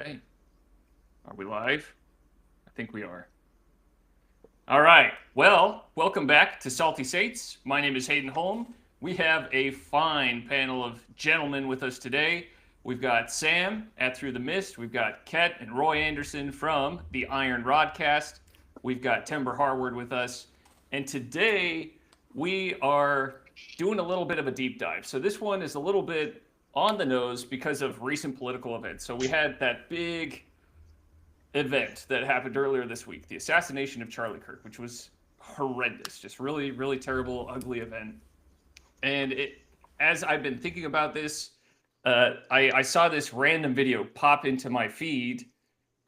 Okay. Are we live? I think we are. All right. Well, welcome back to Salty Saints. My name is Hayden Holm. We have a fine panel of gentlemen with us today. We've got Sam at Through the Mist. We've got Ket and Roy Anderson from the Iron Rodcast. We've got Timber Harward with us. And today we are doing a little bit of a deep dive. So this one is a little bit on the nose because of recent political events. So we had that big event that happened earlier this week, the assassination of Charlie Kirk, which was horrendous, just really, really terrible, ugly event. And as I've been thinking about this, I saw this random video pop into my feed,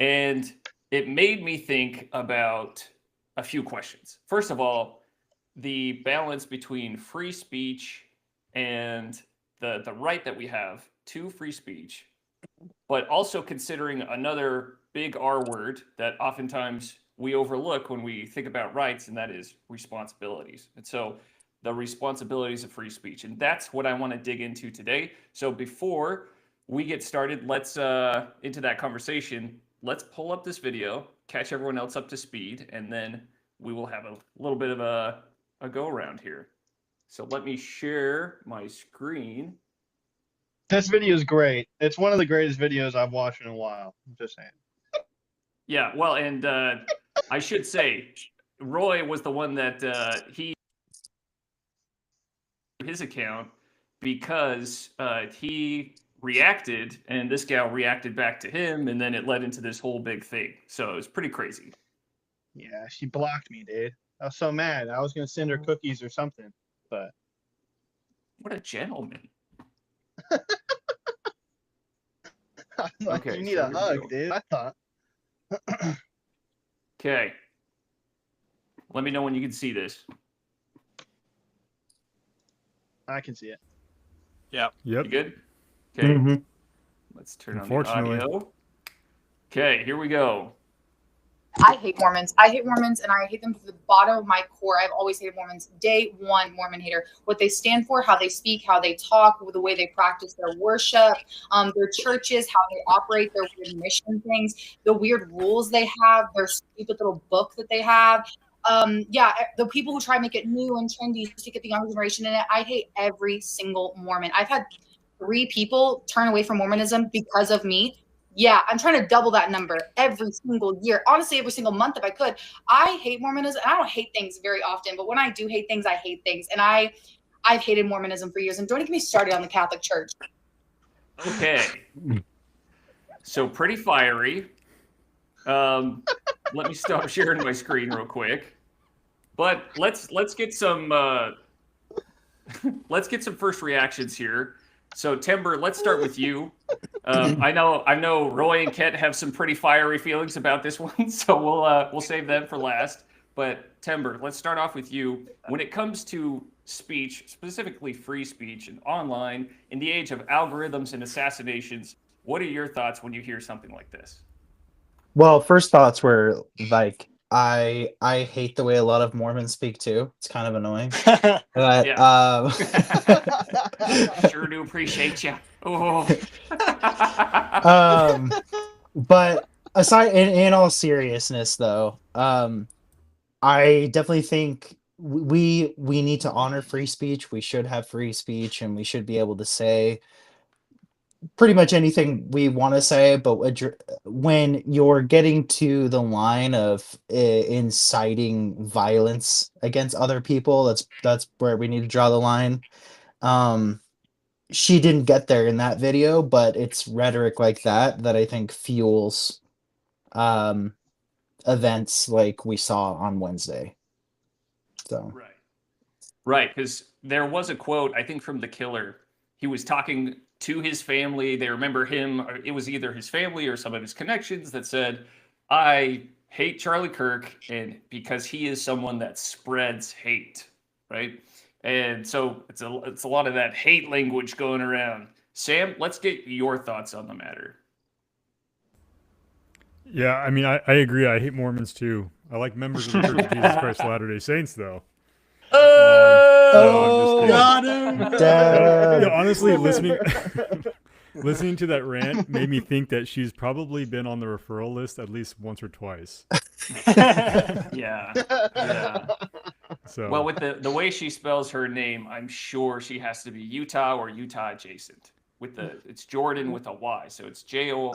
and it made me think about a few questions. First of all, the balance between free speech and the right that we have to free speech, but also considering another big R word that oftentimes we overlook when we think about rights, and that is responsibilities. And so the responsibilities of free speech, and that's what I want to dig into today. So before we get started, let's into that conversation. Let's pull up this video, catch everyone else up to speed, and then we will have a little bit of a go around here. So let me share my screen. This video is great. It's one of the greatest videos I've watched in a while. I'm just saying. Yeah, well, and I should say, Roy was the one that his account because he reacted, and this gal reacted back to him, and then it led into this whole big thing. So it was pretty crazy. Yeah, she blocked me, dude. I was so mad. I was gonna send her cookies or something, but what a gentleman. Like, okay, you need a hug, dude. I thought. Okay. Let me know when you can see this. I can see it. Yep. You good? Okay. Mm-hmm. Let's turn on the audio. Okay, here we go. I hate Mormons. I hate Mormons, and I hate them to the bottom of my core. I've always hated Mormons. Day one, Mormon hater. What they stand for, how they speak, how they talk, the way they practice their worship, their churches, how they operate, their weird mission things, the weird rules they have, their stupid little book that they have. The people who try to make it new and trendy to get the younger generation in it. I hate every single Mormon. I've had 3 people turn away from Mormonism because of me. Yeah, I'm trying to double that number every single year. Honestly, every single month if I could. I hate Mormonism. And I don't hate things very often, but when I do hate things, I hate things. And I've hated Mormonism for years. And don't get me started on the Catholic Church. Okay. So pretty fiery. Let me stop sharing my screen real quick. But let's get some first reactions here. So Timber, let's start with you. I know Roy and Ket have some pretty fiery feelings about this one, so we'll save them for last. But Timber, let's start off with you. When it comes to speech, specifically free speech and online, in the age of algorithms and assassinations, what are your thoughts when you hear something like this? Well, first thoughts were like, I hate the way a lot of Mormons speak too. It's kind of annoying. But yeah. Sure do appreciate you. Oh. But aside, in all seriousness, though, I definitely think we need to honor free speech. We should have free speech, and we should be able to say pretty much anything we want to say. But when you're getting to the line of inciting violence against other people, that's where we need to draw the line. She didn't get there in that video, but it's rhetoric like that I think fuels events like we saw on Wednesday. So right, because there was a quote, I think, from the killer. He was talking to his family. They remember him. It was either his family or some of his connections that said, I hate Charlie Kirk, and because he is someone that spreads hate, right? And so it's a lot of that hate language going around. Sam, let's get your thoughts on the matter. Yeah, I mean, I agree. I hate Mormons too. I like members of the Church of Jesus Christ of Latter-day Saints, though. Got him! Honestly, listening Listening to that rant made me think that she's probably been on the referral list at least once or twice. Yeah. Yeah. So Well, with the way she spells her name, I'm sure she has to be Utah or Utah adjacent. It's Jordan with a Y, so it's Jordyn.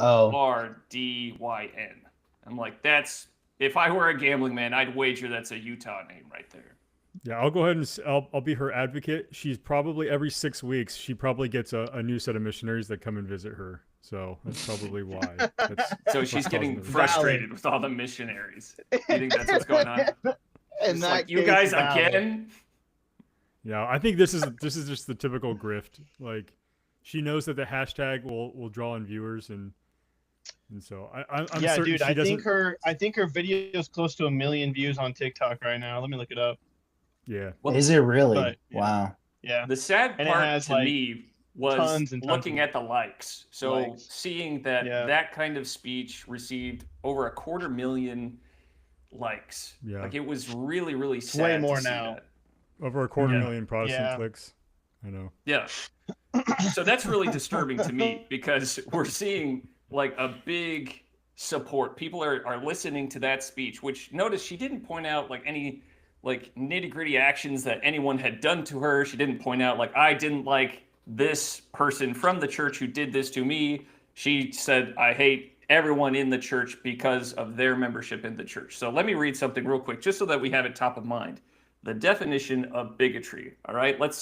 I'm like, if I were a gambling man, I'd wager that's a Utah name right there. yeah, I'll go ahead and I'll be her advocate. She's probably every 6 weeks she probably gets a new set of missionaries that come and visit her. So that's probably why. So she's getting frustrated with all the missionaries. You think that's what's going on? And Like, you guys again? Yeah, I think this is just the typical grift. Like, she knows that the hashtag will draw in viewers, and so I'm yeah, certain dude. she doesn't. I think her video is close to 1 million views on TikTok right now. Let me look it up. Yeah. Well, Is it really? but, yeah. Wow. Yeah. the sad And it part has, to like, me was tons and tons looking of at the likes. So likes. seeing that Yeah. that kind of speech received over 250,000 likes. Yeah. Like, it was really, really sad. way to more see now. that. Over 250,000 Protestant Yeah. clicks. I know. Yeah. So that's really disturbing to me, because we're seeing like a big support. People are listening to that speech, which, notice, she didn't point out like any like nitty-gritty actions that anyone had done to her. She didn't point out like, I didn't like this person from the church who did this to me. She said, I hate everyone in the church because of their membership in the church. So let me read something real quick, just so that we have it top of mind. The definition of bigotry. All right, let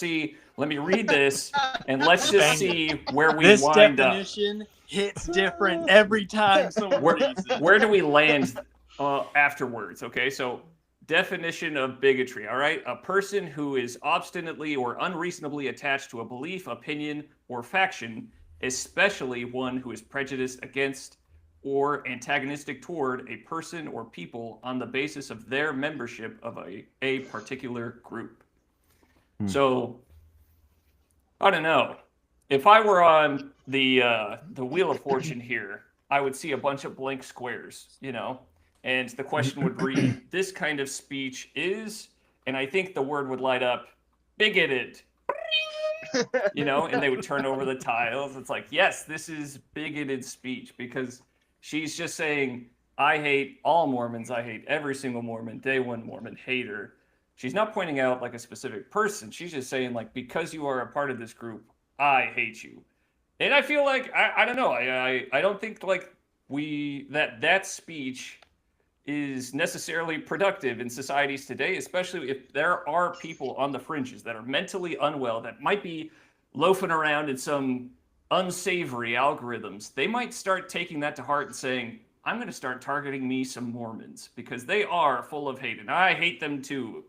me read this, and let's just see where we This wind up. definition hits different every time someone reads it. Where do we land afterwards? Okay, so definition of bigotry. All right, a person who is obstinately or unreasonably attached to a belief, opinion, or faction, especially one who is prejudiced against or antagonistic toward a person or people on the basis of their membership of a particular group. So, I don't know. If I were on the Wheel of Fortune here, I would see a bunch of blank squares, and the question would read, this kind of speech is, and I think the word would light up, bigoted. And they would turn over the tiles. It's like, yes, this is bigoted speech, because she's just saying, I hate all Mormons. I hate every single Mormon. Day one Mormon, hater. She's not pointing out like a specific person. She's just saying, like, because you are a part of this group, I hate you. And I feel like, I don't know. I don't think like that speech is necessarily productive in societies today, especially if there are people on the fringes that are mentally unwell, that might be loafing around in some unsavory algorithms. They might start taking that to heart and saying, I'm going to start targeting me some Mormons because they are full of hate and I hate them too.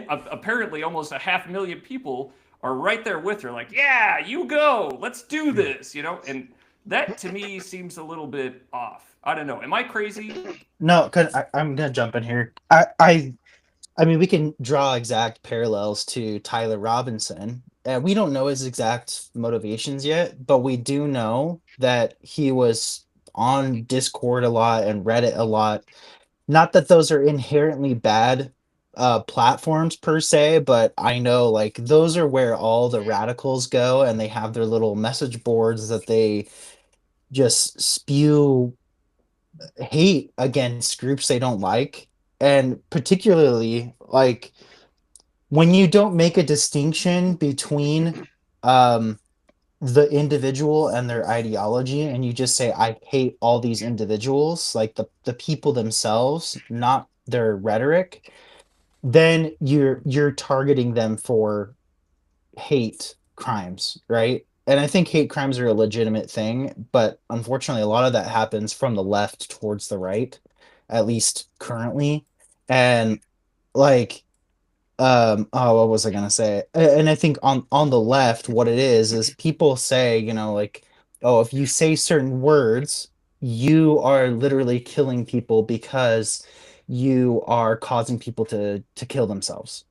Apparently almost 500,000 people are right there with her, like, yeah, you go, let's do this, and that to me seems a little bit off. I don't know. Am I crazy? No, I'm gonna jump in here. I mean, we can draw exact parallels to Tyler Robinson. We don't know his exact motivations yet, but we do know that he was on Discord a lot and Reddit a lot. Not that those are inherently bad platforms per se, but I know like those are where all the radicals go, and they have their little message boards that they just spew hate against groups they don't like. And particularly like when you don't make a distinction between the individual and their ideology, and you just say, I hate all these individuals, like the people themselves, not their rhetoric, then you're targeting them for hate crimes, right? And I think hate crimes are a legitimate thing, but unfortunately a lot of that happens from the left towards the right, at least currently. And like what was I gonna say? And I think on the left, what it is people say, like, oh, if you say certain words, you are literally killing people because you are causing people to kill themselves.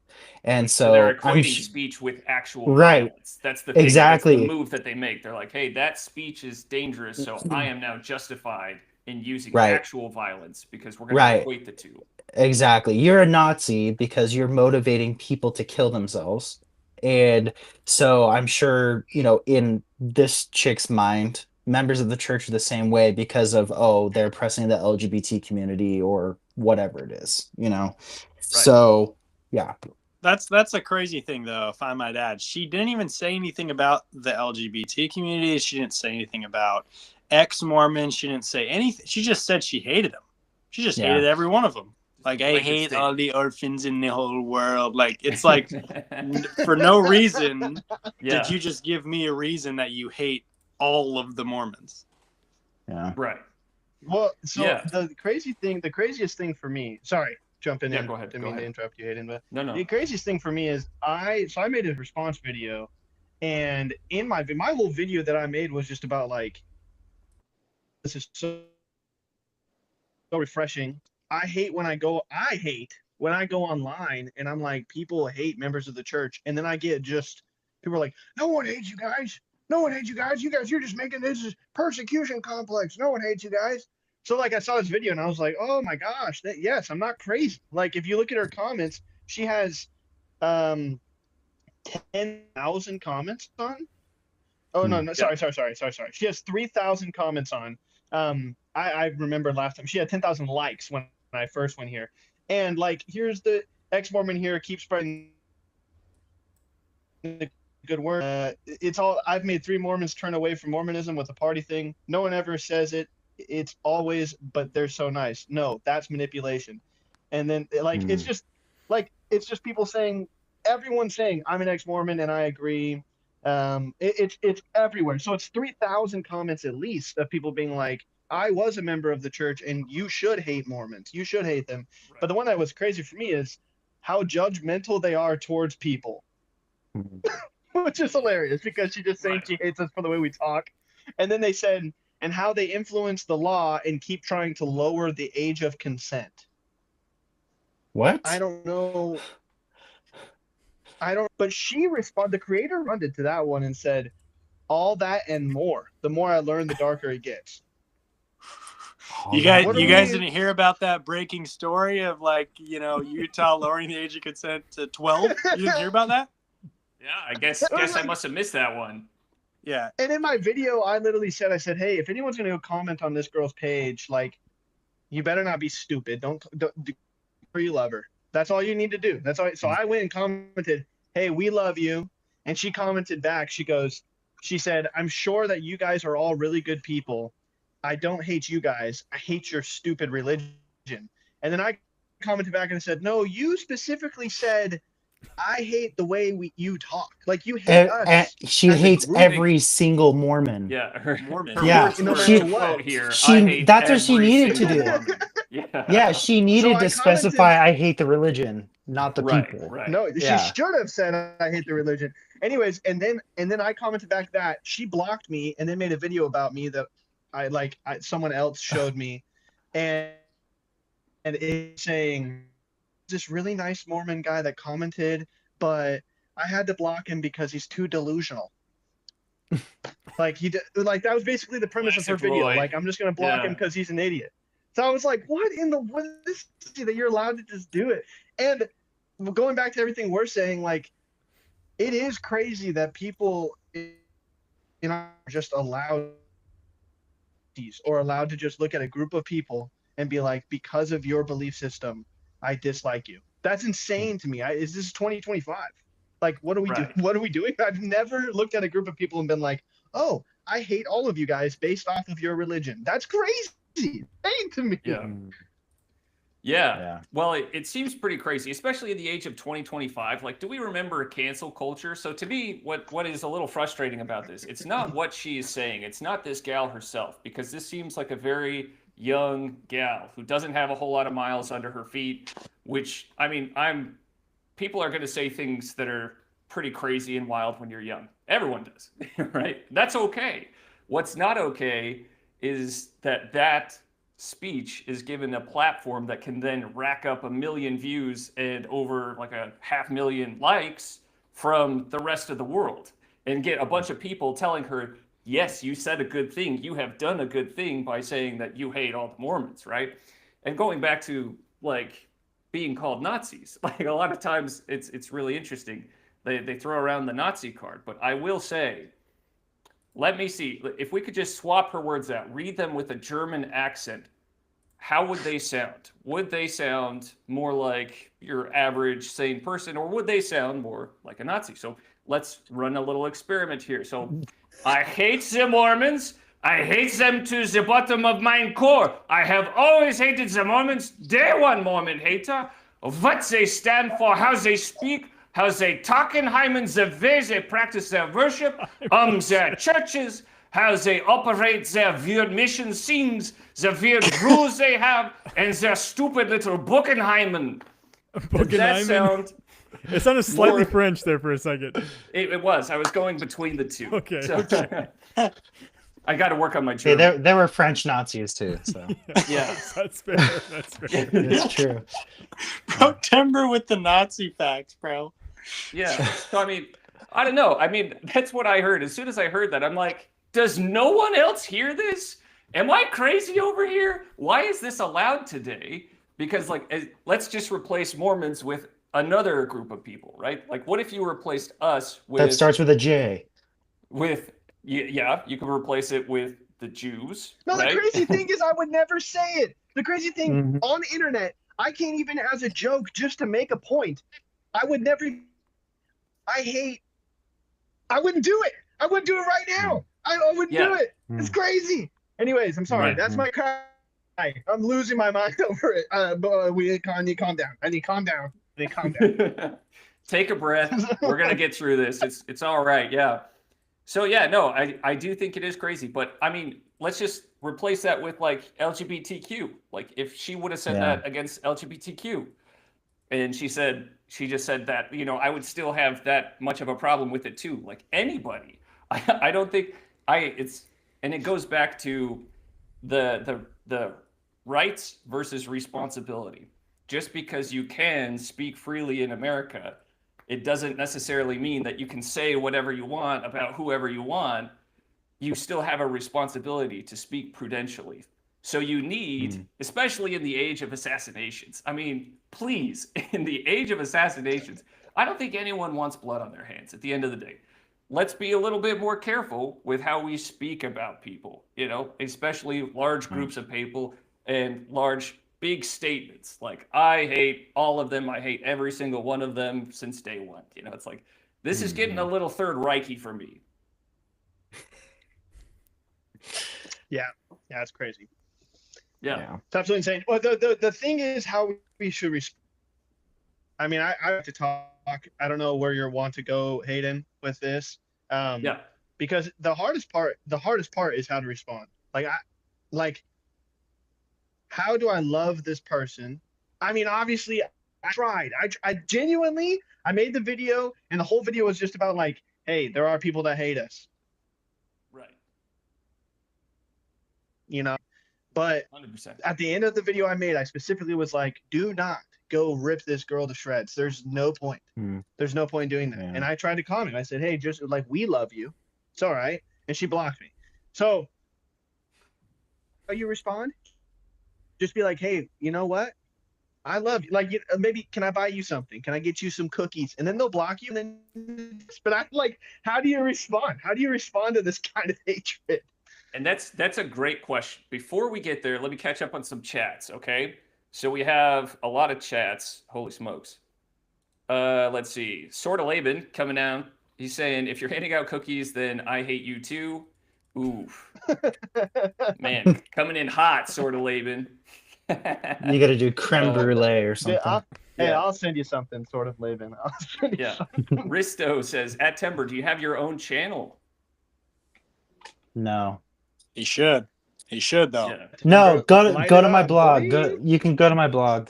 And so they're equating speech with actual right. violence. That's the thing. Exactly. That's the move that they make. They're like, hey, that speech is dangerous, so I am now justified in using actual violence because we're going to equate the two. Exactly. You're a Nazi because you're motivating people to kill themselves. And so I'm sure, in this chick's mind, members of the church are the same way because of, oh, they're oppressing the LGBT community or whatever it is, So, yeah. That's a crazy thing, though, if I might add. She didn't even say anything about the LGBT community. She didn't say anything about ex-Mormons. She didn't say anything. She just said she hated them. She just hated every one of them. Like, I hate all the orphans in the whole world. Like, it's like, for no reason, did you just give me a reason that you hate all of the Mormons? Yeah. Right. Well, so the craziest thing for me, sorry, jumping in. Go ahead. Didn't mean to interrupt you, Hayden, but No. the craziest thing for me is I made a response video, and in my whole video that I made was just about like, this is so refreshing. I hate when I go online and I'm like, people hate members of the church, and then I get people are like, no one hates you guys. No one hates you guys. You're just making this persecution complex. No one hates you guys. So like I saw this video and I was like, oh my gosh, yes, I'm not crazy. Like if you look at her comments, she has 10,000 comments on. Oh no, sorry. She has 3,000 comments on. I remember last time she had 10,000 likes when I first went here. And like here's the ex-Mormon here, keep spreading the good word. It's all, I've made 3 Mormons turn away from Mormonism with a party thing. No one ever says it. It's always, but they're so nice. No, that's manipulation. And then like it's just people saying, everyone's saying I'm an ex-Mormon and I agree. It's everywhere. So it's 3,000 comments at least of people being like, I was a member of the church and you should hate Mormons. You should hate them. Right. But the one that was crazy for me is how judgmental they are towards people. Which is hilarious because she just saying she hates us for the way we talk. And then they said, and how they influence the law and keep trying to lower the age of consent. What? I don't know. But the creator responded to that one and said, all that and more. The more I learn, the darker it gets. You guys didn't hear about that breaking story of like, Utah lowering the age of consent to 12? You didn't hear about that? Yeah, I guess I must have missed that one. Yeah. And in my video, I literally said, hey, if anyone's going to go comment on this girl's page, like, you better not be stupid. Don't do you love her. That's all you need to do. That's all. So I went and commented, hey, we love you. And she commented back. She said, I'm sure that you guys are all really good people. I don't hate you guys. I hate your stupid religion. And then I commented back and said, no, you specifically said, I hate the way you talk. Like you hate us. She hates every single Mormon. Yeah, her quote here. That's what she needed to do. Yeah, she needed to specify, I hate the religion, not the people. Right. No, she should have said, I hate the religion. Anyways, and then I commented back that she blocked me and then made a video about me that someone else showed me, and it's saying, this really nice Mormon guy that commented, but I had to block him because he's too delusional. That was basically the premise of her video. Roy. Like, I'm just gonna block him because he's an idiot. So I was like, what is this that you're allowed to just do it? And going back to everything we're saying, like, it is crazy that people are just allowed to just look at a group of people and be like, because of your belief system, I dislike you. That's insane to me. This is 2025. Like, what are we doing? What are we doing? I've never looked at a group of people and been like, oh, I hate all of you guys based off of your religion. That's crazy. Insane to me. Yeah. Well, it seems pretty crazy, especially in the age of 2025. Like, do we remember cancel culture? So to me, what is a little frustrating about this, it's not what she is saying. It's not this gal herself, because this seems like a very young gal who doesn't have a whole lot of miles under her feet, which, I mean, people are going to say things that are pretty crazy and wild when you're young. Everyone does, right? That's okay. What's not okay is that speech is given a platform that can then rack up 1 million views and over like 500,000 likes from the rest of the world, and get a bunch of people telling her, yes, you said a good thing. You have done a good thing by saying that you hate all the Mormons, right? And going back to like being called Nazis, like a lot of times it's really interesting. They throw around the Nazi card. But I will say, let me see. If we could just swap her words out, read them with a German accent, how would they sound? Would they sound more like your average sane person, or would they sound more like a Nazi? So let's run a little experiment here. So I hate the Mormons. I hate them to the bottom of my core. I have always hated the Mormons. Day one Mormon hater. What they stand for, how they speak, how they talk in Hyman, the way they practice their worship, their churches, how they operate their weird mission scenes, the weird rules they have, and their stupid little Buchenheimen. Does that sound... It sounded slightly more... French there for a second. It was. I was going between the two. Okay. So, I got to work on my German. Hey, there were French Nazis too, so Yeah. That's fair. That's fair. it's true. Bro, timber with the Nazi facts, bro. Yeah. So, I mean, I don't know. I mean, that's what I heard. As soon as I heard that, I'm like, does no one else hear this? Am I crazy over here? Why is this allowed today? Because, like, let's just replace Mormons with another group of people, right? Like, what if you replaced us with... That starts with a J. With... Yeah, you can replace it with the Jews. No, right? the crazy thing is I would never say it. The crazy thing on the internet, I can't even as a joke just to make a point. I would never. I wouldn't do it. I wouldn't do it right now. I wouldn't do it. It's crazy. Anyways, I'm sorry. That's my cry. I'm losing my mind over it. But we need to calm down. I need to calm down. Take a breath. We're gonna get through this. It's all right. Yeah. So yeah, no, I do think it is crazy, but I mean, let's just replace that with like LGBTQ. Like if she would have said that against LGBTQ, and she just said that, you know, I would still have that much of a problem with it too. Like anybody, I don't think and it goes back to the rights versus responsibility. Just because you can speak freely in America, it doesn't necessarily mean that you can say whatever you want about whoever you want. You still have a responsibility to speak prudentially. So you need, especially in the age of assassinations, I mean, please, in the age of assassinations, I don't think anyone wants blood on their hands at the end of the day. Let's be a little bit more careful with how we speak about people, you know, especially large groups of people and big statements like I hate all of them. I hate every single one of them since day one. You know, it's like this is getting a little Third Reichy for me. Yeah, it's crazy. Yeah. It's absolutely insane. Well, the thing is how we should respond. I mean, I have to talk. I don't know where you want to go, Hayden, with this. Because the hardest part is how to respond. How do I love this person? I mean, obviously, I tried. I genuinely, I made the video, and the whole video was just about like, hey, there are people that hate us. Right. You know, but 100%. At the end of the video I made, I specifically was like, do not go rip this girl to shreds. There's no point. There's no point in doing that. Yeah. And I tried to comment. I said, hey, just like, we love you. It's all right. And she blocked me. So how you respond? Just be like, hey, you know what? I love you. Like, maybe can I buy you something? Can I get you some cookies? And then they'll block you. And then, but I'm like, how do you respond? How do you respond to this kind of hatred? And that's a great question. Before we get there, let me catch up on some chats, okay? So we have a lot of chats. Holy smokes. Let's see. Sorta Laban coming down. He's saying, if you're handing out cookies, then I hate you too. Ooh. Man, coming in hot, Sorta Laban. You got to do creme brulee or something. I'll send you something, sort of, Laban. Risto says, at Timber, do you have your own channel? No. He should. He should, though. Yeah. No, go to my blog. You can go to my blog.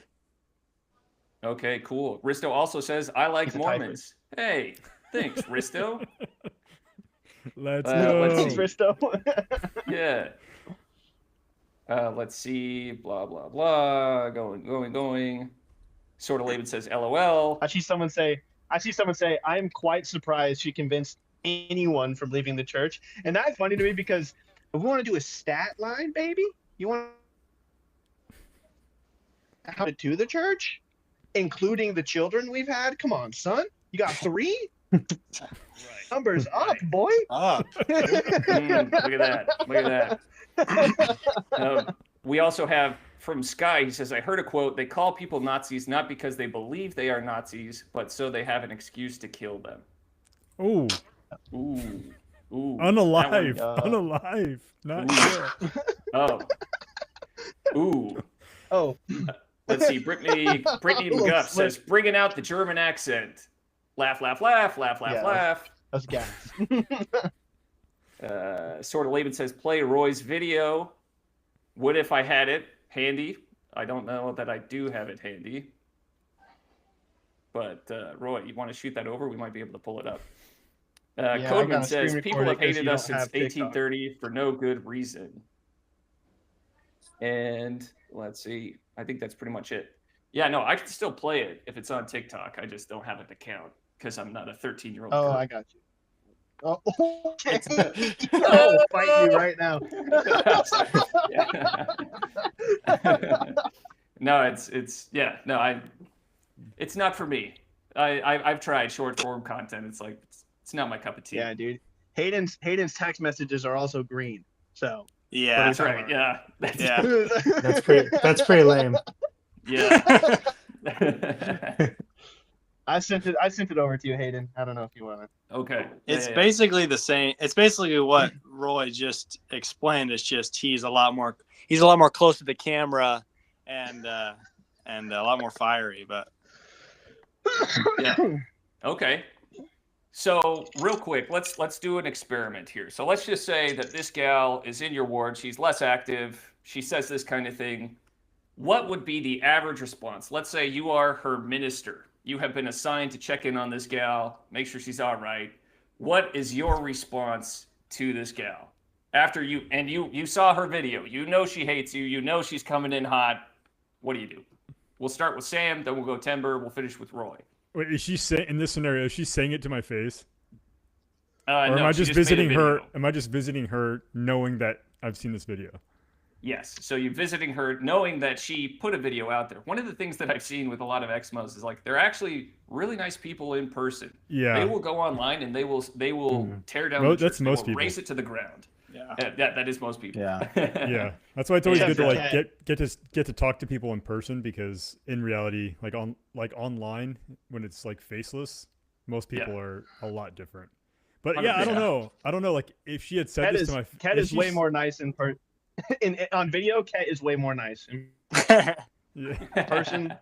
Okay, cool. Risto also says, I like Mormons. Hey, thanks, Risto. Let's go. Thanks, Risto. Yeah. Let's see. Blah, blah, blah. Going. Sort of Laban says, LOL. I see someone say, I am quite surprised she convinced anyone from leaving the church. And that's funny to me because if we want to do a stat line, baby, you want to the church, including the children we've had. Come on, son. You got 3? Numbers up, boy. Up. Look at that. Look at that. We also have from Sky, he says, I heard a quote, they call people Nazis not because they believe they are Nazis, but so they have an excuse to kill them. Ooh. Ooh. Ooh. Unalive. That one, Unalive. Not Ooh. yet. Oh. Ooh. Oh, Let's see. Brittany McGuff says, bringing out the German accent. Laugh, laugh, laugh, laugh, laugh, Yeah. laugh. that's gas. Sort of Laban says, play Roy's video. What if I had it handy? I don't know that I do have it handy. But Roy, you want to shoot that over? We might be able to pull it up. I Codeman gotta says, screen people record have it 'cause hated you us don't since have TikTok. 1830 for no good reason. And let's see. I think that's pretty much it. Yeah, no, I can still play it if it's on TikTok. I just don't have an account because I'm not a 13-year-old Oh, girl. I got you. Oh, okay. It's- I will fight you right now. No, it's not for me. I've tried short form content. It's like it's not my cup of tea. Yeah, dude. Hayden's text messages are also green. So Yeah. That's right. Yeah. Yeah. That's pretty lame. Yeah. I sent it over to you, Hayden. I don't know if you want to. Okay. It's Yeah. basically the same. It's basically what Roy just explained. It's just he's a lot more close to the camera and a lot more fiery. But Yeah. Okay. So real quick, let's do an experiment here. So let's just say that this gal is in your ward. She's less active. She says this kind of thing. What would be the average response? Let's say you are her minister. You have been assigned to check in on this gal, make sure she's all right. What is your response to this gal? After you saw her video, you know she hates you, you know she's coming in hot. What do? We'll start with Sam, then we'll go Timber, we'll finish with Roy. Wait, is she saying in this scenario? Is she saying it to my face, or No, am I she just made a visiting her? video. Am I just visiting her, knowing that I've seen this video? Yes. So you're visiting her knowing that she put a video out there. One of the things that I've seen with a lot of Exmos is like they're actually really nice people in person. Yeah. They will go online and they will tear down Well, the that's church. most They will people. race it to the ground. yeah. That is most people. Yeah. Yeah, that's why it's always Except good to for like Ted. get to talk to people in person, because in reality, like online when it's like faceless, most people are a lot different. But yeah, I don't 100%. know. I don't know. Like if she had said Cat this is to my Cat if is way she's- more nice in person. On video, Cat is way more nice in Yeah, person.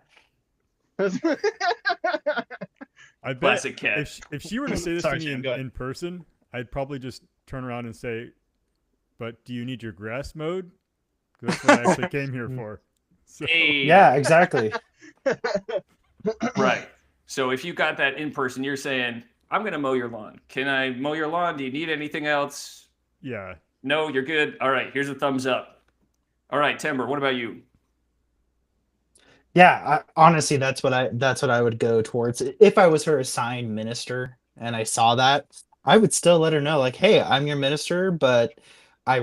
I bet Classic Cat. if she were to say this Sorry, to me Sam, go ahead. in person, I'd probably just turn around and say, "But do you need your grass mowed? 'Cause that's what I actually came here for." So, Hey. Yeah, exactly. Right. So if you got that in person, you're saying, I'm going to mow your lawn. Can I mow your lawn? Do you need anything else? yeah. No, you're good. All right. Here's a thumbs up. All right, Timber, what about you? Yeah, honestly, that's what I would go towards. If I was her assigned minister and I saw that, I would still let her know, like, hey, I'm your minister, but I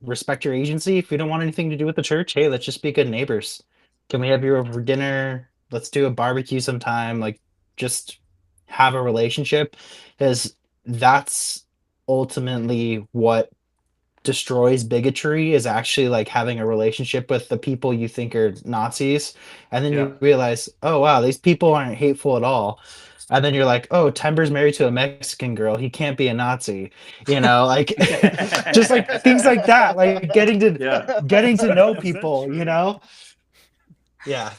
respect your agency. If you don't want anything to do with the church, hey, let's just be good neighbors. Can we have you over for dinner? Let's do a barbecue sometime. Like, just have a relationship, because that's ultimately what destroys bigotry, is actually like having a relationship with the people you think are Nazis, and then Yeah. you realize, oh wow, these people aren't hateful at all, and then you're like, oh, Timber's married to a Mexican girl, he can't be a Nazi, like just like things like that, like getting to know Is that people, true? yeah.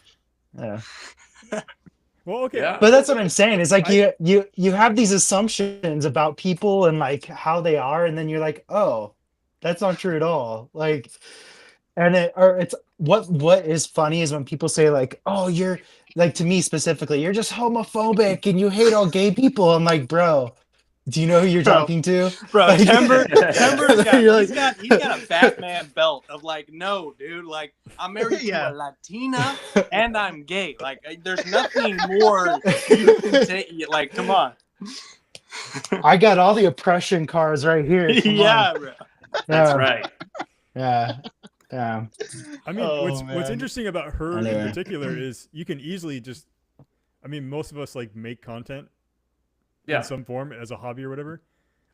Well, okay. Yeah. But that's what I'm saying. It's like you have these assumptions about people and like how they are, and then you're like, oh, that's not true at all. Like, it's what is funny is when people say like, oh, you're like, to me specifically, you're just homophobic and you hate all gay people. I'm like, bro, do you know who you're Bro. talking to? Bro, Like- Timber's got, You're he's got a Batman belt of like, no, dude, like I'm married Yeah. to a Latina and I'm gay. Like, there's nothing more you can take. Like, come on. I got all the oppression cards right here. Come Yeah, on. bro. That's Yeah. right. Yeah. I mean, Oh, what's man. interesting about her in Anyway. particular is you can easily just, I mean, most of us like make content Yeah. in some form as a hobby or whatever.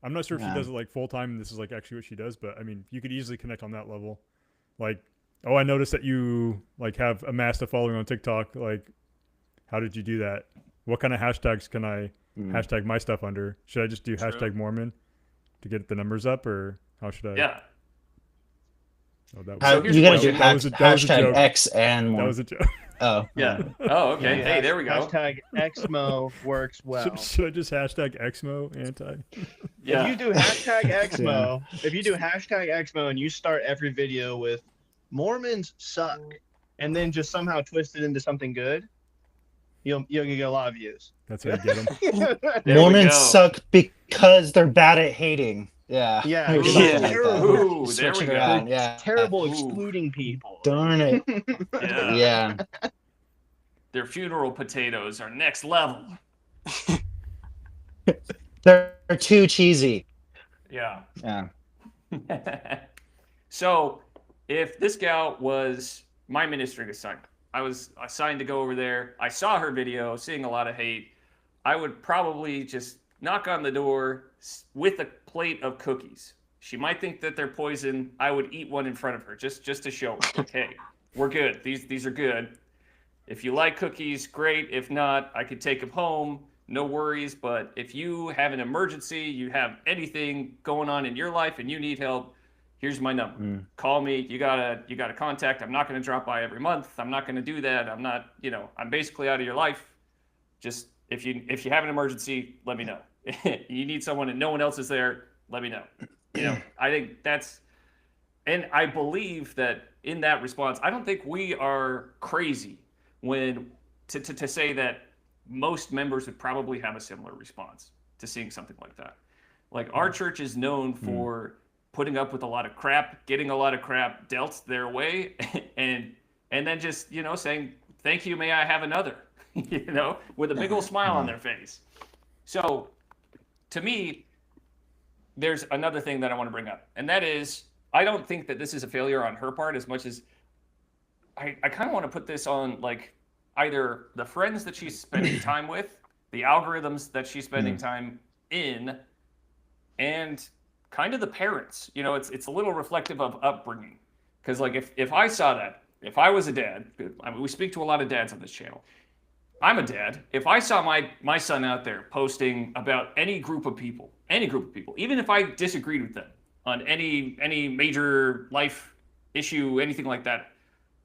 I'm not sure if she Yeah. does it like full time and this is like actually what she does, but I mean, you could easily connect on that level. Like, oh, I noticed that you like have amassed a following on TikTok. Like, how did you do that? What kind of hashtags can I hashtag my stuff under? Should I just do True. hashtag Mormon to get the numbers up, or how should I? Yeah. Oh, that So was, here's You a gotta do question. That was a hashtag joke. X and that more. was a joke. Oh, Yeah. Oh, okay. Yeah. Hey, there we go. Hashtag Xmo works well. Should I just hashtag Xmo anti? Yeah. If you do hashtag Xmo, and you start every video with Mormons suck, and then just somehow twist it into something good, you'll get a lot of views. That's how you get them. There we Mormons go. suck because they're bad at hating. Yeah. Yeah. Or Ooh, something like that. ooh, there Switch we it go. around, yeah. Terrible Ooh. excluding people. Darn it. Yeah. Yeah. Their funeral potatoes are next level. They're too cheesy. Yeah. Yeah. So, if this gal was my ministering assignment, I was assigned to go over there. I saw her video, seeing a lot of hate. I would probably just knock on the door with a plate of cookies. She might think that they're poison. I would eat one in front of her just to show her, like, hey, we're good. These are good. If you like cookies, great. If not, I could take them home. No worries. But if you have an emergency, you have anything going on in your life and you need help, here's my number. Call me. You gotta contact. I'm not gonna drop by every month. I'm not gonna do that. I'm not, I'm basically out of your life. Just if you have an emergency, let me know. You need someone and no one else is there, let me know. I think that's, and I believe that in that response, I don't think we are crazy when to say that most members would probably have a similar response to seeing something like that. Like our church is known for putting up with a lot of crap, getting a lot of crap dealt their way, and then just saying thank you, may I have another, with a big old smile on their face. So to me, there's another thing that I want to bring up, and that is I don't think that this is a failure on her part as much as I kind of want to put this on like either the friends that she's spending time with, the algorithms that she's spending time in, and kind of the parents. It's a little reflective of upbringing. Because like if I saw that, if I was a dad, I mean, we speak to a lot of dads on this channel. I'm a dad. If I saw my son out there posting about any group of people, even if I disagreed with them on any major life issue, anything like that,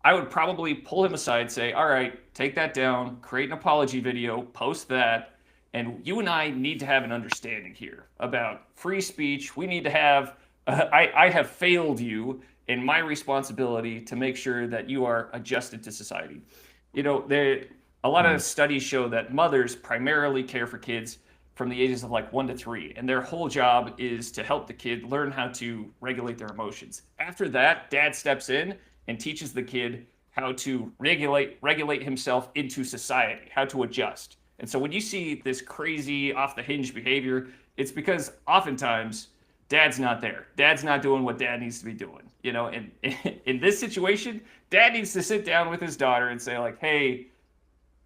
I would probably pull him aside, say, all right, take that down, create an apology video, post that, and you and I need to have an understanding here about free speech. We need to have, I have failed you in my responsibility to make sure that you are adjusted to society. A lot of studies show that mothers primarily care for kids from the ages of like 1 to 3, and their whole job is to help the kid learn how to regulate their emotions. After that, dad steps in and teaches the kid how to regulate himself into society, how to adjust. And so when you see this crazy off the hinge behavior, it's because oftentimes dad's not there. Dad's not doing what dad needs to be doing. And in this situation, dad needs to sit down with his daughter and say like, hey,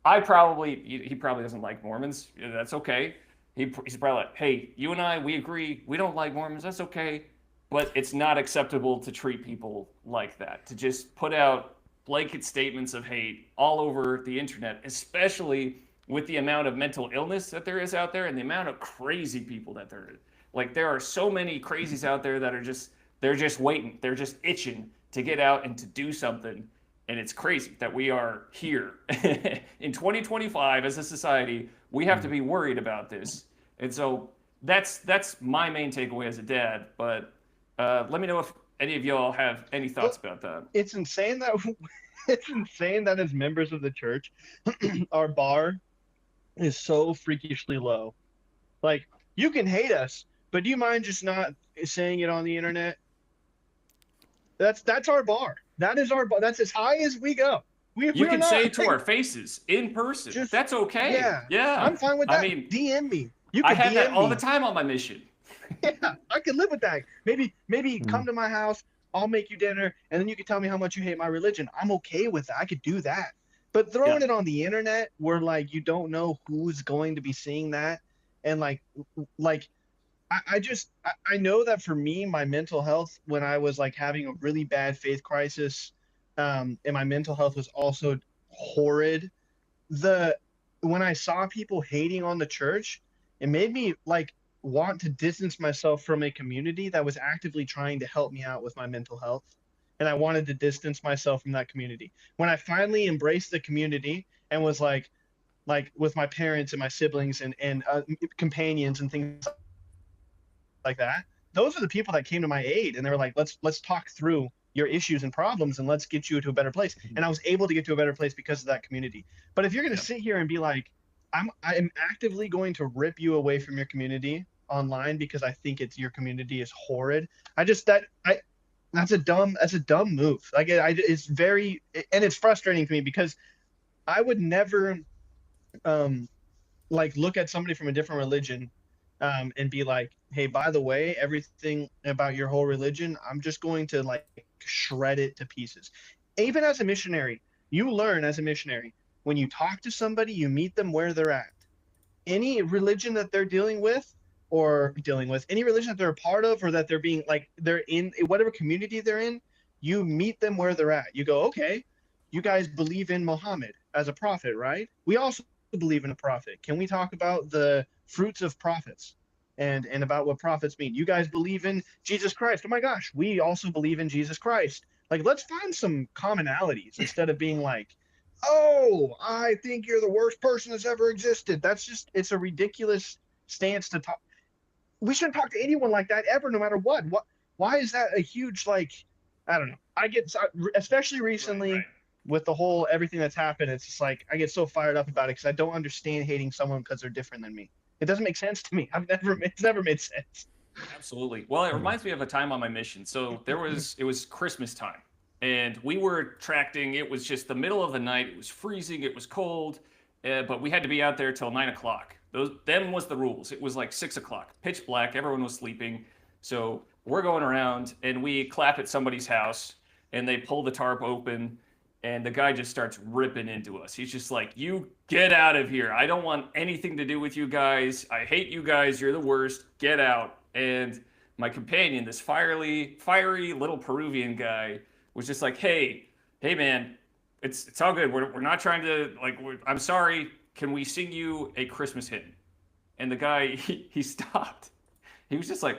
he probably doesn't like Mormons. That's okay. He's probably like, hey, you and I, we agree. We don't like Mormons. That's okay. But it's not acceptable to treat people like that, to just put out blanket statements of hate all over the internet, especially with the amount of mental illness that there is out there and the amount of crazy people that there is. Like there are so many crazies out there that they're just waiting. They're just itching to get out and to do something. And it's crazy that we are here in 2025 as a society. We have to be worried about this. And so that's my main takeaway as a dad. But let me know if any of y'all have any thoughts about that. It's insane that as members of the church, our bar is so freakishly low. Like you can hate us, but do you mind just not saying it on the internet? That's our bar. That is our bar. That's as high as we go. You can say it to our faces in person. That's okay. Yeah. I'm fine with that. I mean, DM me. I have that all the time on my mission. Yeah, I can live with that. Maybe come to my house. I'll make you dinner, and then you can tell me how much you hate my religion. I'm okay with that. I could do that. But throwing it on the internet, where like you don't know who's going to be seeing that, And like I know that for me, my mental health, when I was like having a really bad faith crisis, and my mental health was also horrid. The When I saw people hating on the church, it made me like want to distance myself from a community that was actively trying to help me out with my mental health. And I wanted to distance myself from that community. When I finally embraced the community and was like with my parents and my siblings and companions and things like that, those are the people that came to my aid, and they were like, let's talk through your issues and problems, and let's get you to a better place. And I was able to get to a better place because of that community. But if you're going to sit here and be like, I'm actively going to rip you away from your community online because I think your community is horrid, that's a dumb move. Like it's very, and it's frustrating to me because I would never like look at somebody from a different religion and be like, hey, by the way, everything about your whole religion, I'm just going to like shred it to pieces. Even as a missionary, you learn as a missionary, when you talk to somebody, you meet them where they're at. Any religion that they're dealing with, any religion that they're a part of, or that they're being like, they're in whatever community they're in, you meet them where they're at. You go, okay, you guys believe in Muhammad as a prophet, right? We also believe in a prophet. Can we talk about the fruits of prophets and about what prophets mean? You guys believe in Jesus Christ. Oh my gosh, we also believe in Jesus Christ. Like, let's find some commonalities instead of being like, oh, I think you're the worst person that's ever existed. It's a ridiculous stance to talk. We shouldn't talk to anyone like that ever, no matter what. Why is that a huge, like, I don't know. I get, especially recently, Right. with the whole everything that's happened, it's just like I get so fired up about it because I don't understand hating someone because they're different than me. It doesn't make sense to me. It's never made sense. Absolutely. Well, it reminds me of a time on my mission. So it was Christmas time, and we were tracting. It was just the middle of the night. It was freezing. It was cold, but we had to be out there till 9 o'clock. Them was the rules. It was like 6 o'clock, pitch black. Everyone was sleeping. So we're going around, and we clap at somebody's house, and they pull the tarp open, and the guy just starts ripping into us. He's just like, you get out of here. I don't want anything to do with you guys. I hate you guys. You're the worst. Get out. And my companion, this fiery little Peruvian guy, was just like, hey man, it's all good. We're not trying to, like, I'm sorry. Can we sing you a Christmas hymn? And the guy, he stopped. He was just like,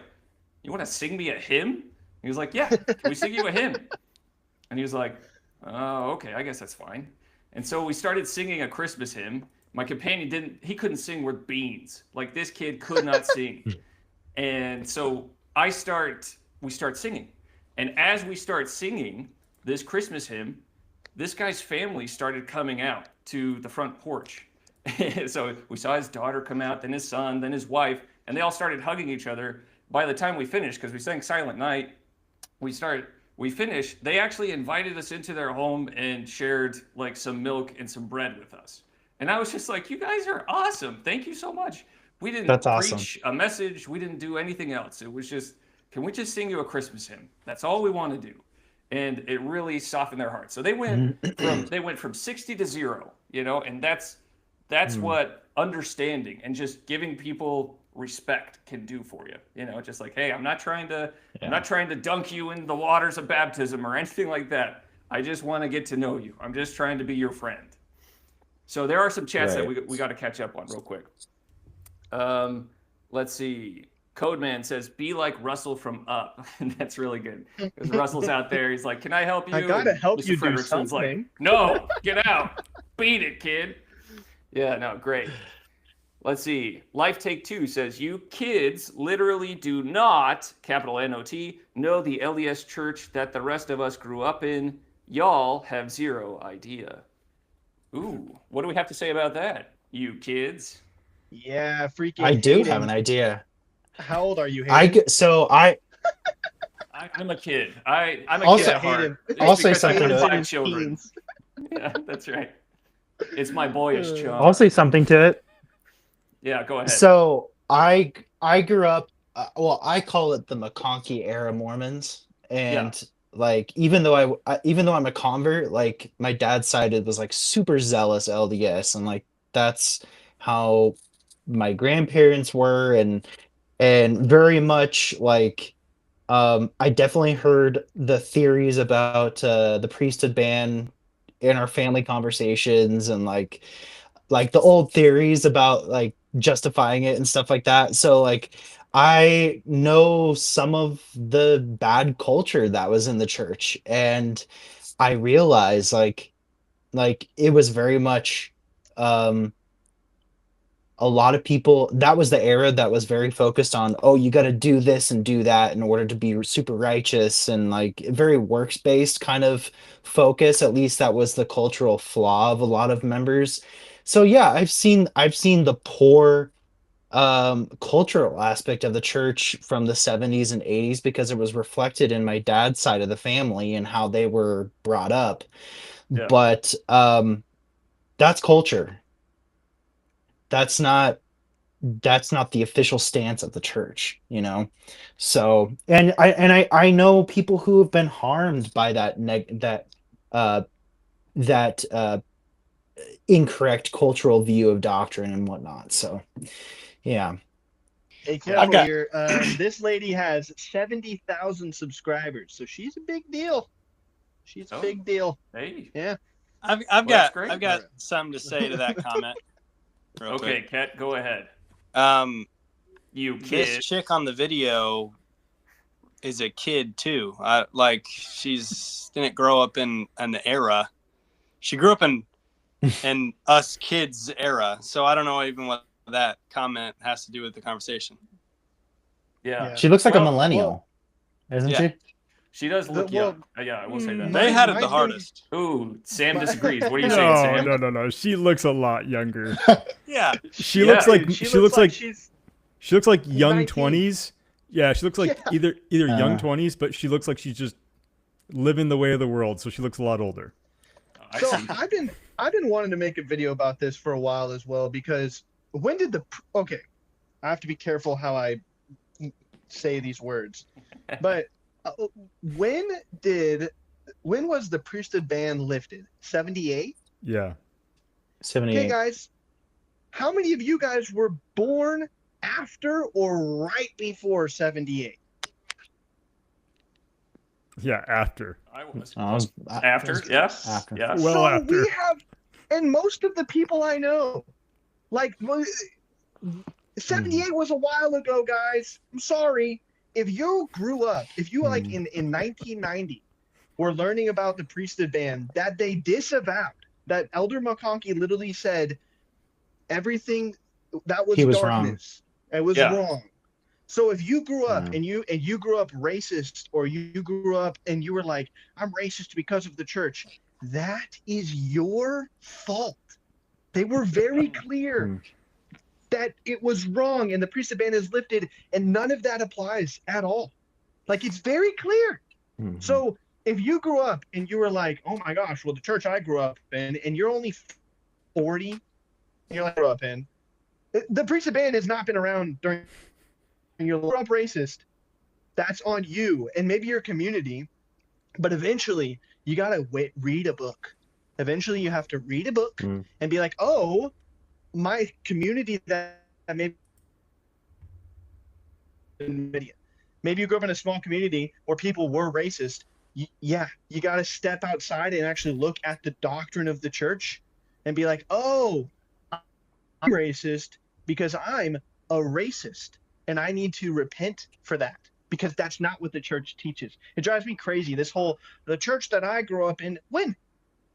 you want to sing me a hymn? He was like, yeah, can we sing you a hymn? And he was like, oh, okay, I guess that's fine. And so we started singing a Christmas hymn. My companion he couldn't sing worth beans. Like, this kid could not sing. And so we start singing. And as we start singing this Christmas hymn, this guy's family started coming out to the front porch. So we saw his daughter come out, then his son, then his wife, and they all started hugging each other. By the time we finished, because we sang Silent Night, we finished, they actually invited us into their home and shared like some milk and some bread with us. And I was just like, you guys are awesome. Thank you so much. We didn't That's preach a message. We didn't do anything else. It was just, can we just sing you a Christmas hymn? That's all we want to do. And it really softened their hearts. So they went from 60 to 0, and that's what understanding and just giving people respect can do for you. Just like, hey, I'm not trying to dunk you in the waters of baptism or anything like that. I just want to get to know you. I'm just trying to be your friend. So there are some chats that we got to catch up on real quick. Let's see. Codeman says, be like Russell from Up. And that's really good. Because Russell's out there. He's like, can I help you? I gotta help Mr. you do Frederickson's something. like, no, get out. Beat it, kid. Yeah, no, great. Let's see. Life Take Two says, you kids literally do not, capital N-O-T, know the LDS church that the rest of us grew up in. Y'all have zero idea. Ooh, what do we have to say about that, you kids? Yeah, freaking. I do Hayden. have an idea. How old are you, Hayden? I'm a kid. I'm a Also- kid at heart. It's I'll say because I something have to 5 children. Yeah, that's right. It's my boyish charm. I'll say something to it. Yeah, go ahead. So I grew up. I call it the McConkie era Mormons, and like even though I'm a convert, like my dad's side was like super zealous LDS, and like that's how my grandparents were, and very much like I definitely heard the theories about the priesthood ban in our family conversations, and like the old theories about like justifying it and stuff like that. So like I know some of the bad culture that was in the church, and I realized like it was very much um a lot of people, that was the era that was very focused on, oh, you got to do this and do that in order to be super righteous, and like very works based kind of focus. At least that was the cultural flaw of a lot of members. So yeah, I've seen the poor cultural aspect of the church from the 70s and 80s, because it was reflected in my dad's side of the family and how they were brought up. Yeah. But that's culture. That's not the official stance of the church, you know. So, and I know people who have been harmed by uh that incorrect cultural view of doctrine and whatnot. So yeah. Hey, I've careful got here. This lady has 70,000 subscribers, so she's a big deal. She's a Oh. big deal. Hey. Yeah. I've Well, that's great. I've got something to say to that comment. Real Okay, quick. Kat, go ahead. You This kid. chick on the video is a kid too. Like she's didn't grow up in an era. She grew up in us kids era. So I don't know even what that comment has to do with the conversation. Yeah. She looks like a Well, millennial, isn't yeah. she? She does look Well, young. Yeah, I will say that. They My- had it my the thing- hardest. Ooh, Sam My- disagrees. What are you saying, No, Sam? no. She looks a lot younger. Yeah. She Yeah. looks like Dude, she looks like she's she looks like young 19. 20s. Yeah, she looks like Yeah. either young Uh. 20s, but she looks like she's just living the way of the world, so she looks a lot older. I So see. I've been wanting to make a video about this for a while as well, because when did okay, I have to be careful how I say these words, but when was the priesthood ban lifted? 78? Yeah. 78. Okay, guys, how many of you guys were born after or right before 78? Yeah, after. I was. I was After, yeah. after. Yeah. Well, So after. we have, and most of the people I know, like 78 was a while ago, guys. I'm sorry. If you grew up, if you like in 1990 were learning about the priesthood ban that they disavowed, that Elder McConkie literally said everything that was He was wrong. darkness. It was Yeah. wrong. So if you grew up Yeah. and you grew up racist, or you grew up and you were like, I'm racist because of the church, that is your fault. They were very clear that it was wrong, and the priesthood ban is lifted, and none of that applies at all. Like, it's very clear. Mhm. So if you grew up and you were like, oh my gosh, well, the church I grew up in, and you're only 40, and you're like, grew up in, the priesthood ban has not been around during your grew up racist. That's on you and maybe your community, but eventually you gotta read a book. Eventually you have to read a book and be like, oh, my community that maybe you grew up in a small community where people were racist. Yeah, you got to step outside and actually look at the doctrine of the church and be like, oh, I'm racist because I'm a racist, and I need to repent for that, because that's not what the church teaches. It drives me crazy. The church that I grew up in, when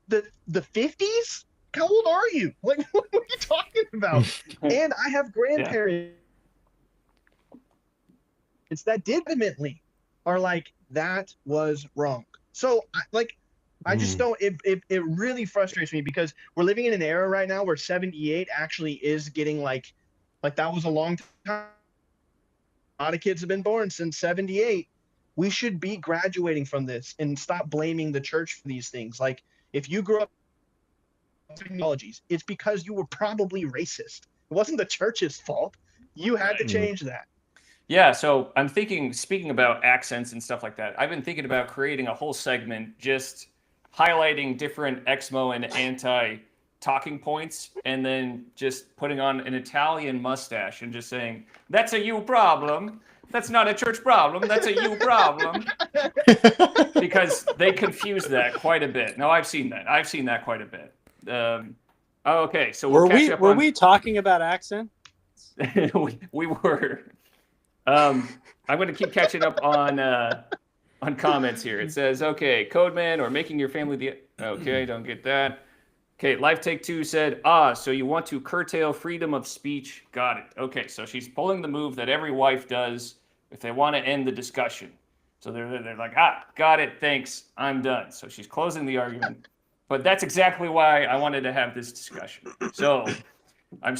the 50s? How old are you? Like, what are you talking about? And I have grandparents that legitimately are like, that was wrong. So I just don't, it really frustrates me, because we're living in an era right now where 78 actually is getting like that was a long time. A lot of kids have been born since 78. We should be graduating from this and stop blaming the church for these things. Like, if you grew up technologies, it's because you were probably racist. It wasn't the church's fault. You had to change that. Yeah, so I'm thinking, speaking about accents and stuff like that, I've been thinking about creating a whole segment just highlighting different Exmo and anti-type talking points and then just putting on an Italian mustache and just saying, "That's a you problem. That's not a church problem. That's a you problem." Because they confuse that quite a bit. No, I've seen that. I've seen that quite a bit. Okay, so we'll catch up were on... we talking about accent? we were. I'm going to keep catching up on comments here. It says, okay, Codeman or making your family the... Okay, don't get that. Okay, Life Take Two said, so you want to curtail freedom of speech. Got it. Okay, so she's pulling the move that every wife does if they want to end the discussion. So they're like, got it, thanks, I'm done. So she's closing the argument. But that's exactly why I wanted to have this discussion. So I'm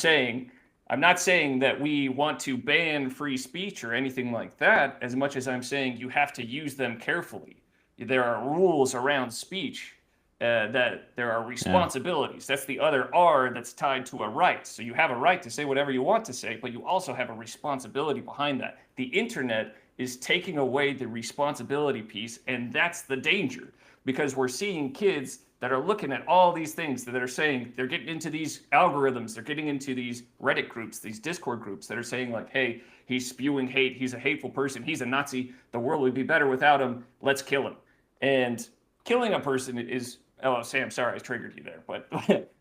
not saying that we want to ban free speech or anything like that, as much as I'm saying you have to use them carefully. There are rules around speech, that there are responsibilities. That's the other R that's tied to a right. So you have a right to say whatever you want to say, but you also have a responsibility behind that. The internet is taking away the responsibility piece, and that's the danger, because we're seeing kids that are looking at all these things that are saying, they're getting into these algorithms, they're getting into these Reddit groups, these Discord groups that are saying like, hey, he's spewing hate, he's a hateful person, he's a Nazi, the world would be better without him, let's kill him. And killing a person is, oh, Sam, sorry, I triggered you there, but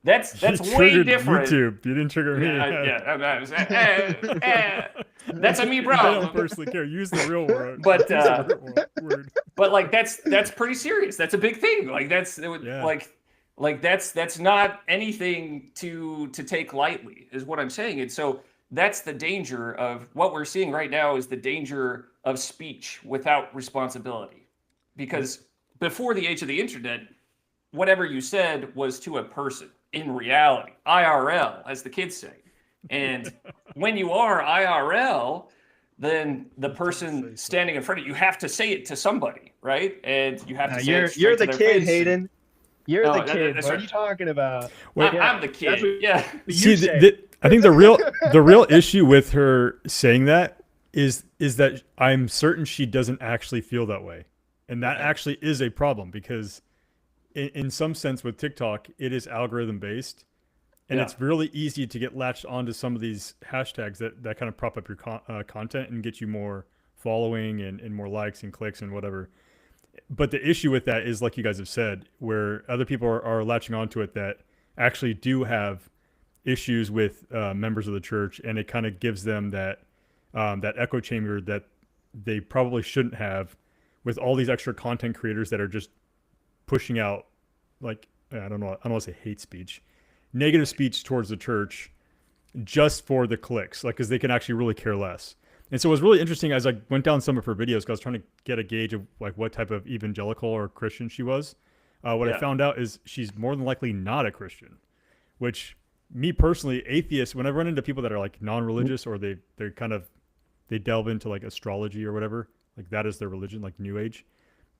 that's way different. YouTube. You didn't trigger me. That's a me I problem. don't personally care. Use the real word. But Use the real word. but like that's pretty serious. That's a big thing. Like that's like that's not anything to take lightly, is what I'm saying. And so that's the danger of what we're seeing right now, is the danger of speech without responsibility. Because before the age of the internet, whatever you said was to a person in reality, IRL, as the kids say. And when you are IRL, then the person standing in front of you have to say it to somebody, right? And you have to say it straight you're to the their kid, face. Hayden. You're the kid. That's What right. are you talking about? I'm the kid. Yeah. See, I think the real issue with her saying that is that I'm certain she doesn't actually feel that way, and that actually is a problem, because in some sense with TikTok, it is algorithm based, and it's really easy to get latched onto some of these hashtags that kind of prop up your content and get you more following and more likes and clicks and whatever. But the issue with that is, like you guys have said, where other people are latching onto it that actually do have issues with members of the church, and it kind of gives them that echo chamber that they probably shouldn't have, with all these extra content creators that are just pushing out, like, I don't want to say hate speech, negative speech towards the church just for the clicks, like, because they can actually really care less. And so it was really interesting as I went down some of her videos, because I was trying to get a gauge of like what type of evangelical or Christian she was. What I found out is she's more than likely not a Christian, which, me personally, atheists, when I run into people that are like non-religious, or they delve into like astrology or whatever, like that is their religion, like New Age,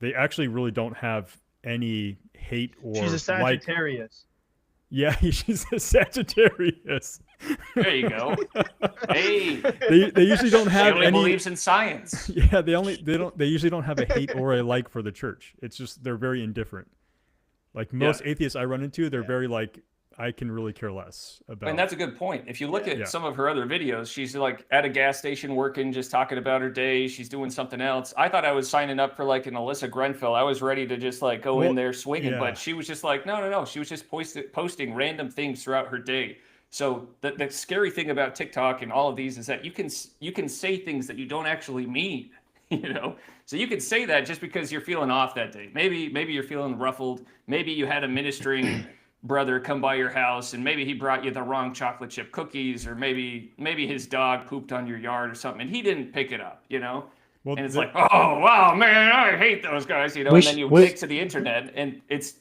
they actually really don't have any hate or She's a Sagittarius. Yeah, she's a Sagittarius. There you go. Hey, they usually don't have family any. believes in science. Yeah, they usually don't have a hate or a like for the church. It's just they're very indifferent. Like most atheists I run into, they're very like, I can really care less about. And that's a good point. If you look at some of her other videos, she's like at a gas station working, just talking about her day. She's doing something else. I thought I was signing up for like an Alyssa Grenfell. I was ready to just like go in there swinging, but she was just like, no. She was just posting random things throughout her day. So the scary thing about TikTok and all of these is that you can say things that you don't actually mean, you know? So you can say that just because you're feeling off that day. Maybe you're feeling ruffled. Maybe you had a ministering brother come by your house and maybe he brought you the wrong chocolate chip cookies, or maybe his dog pooped on your yard or something and he didn't pick it up, you know? Well, and it's like, oh wow, man, I hate those guys, you know? And then you take to the internet, and it's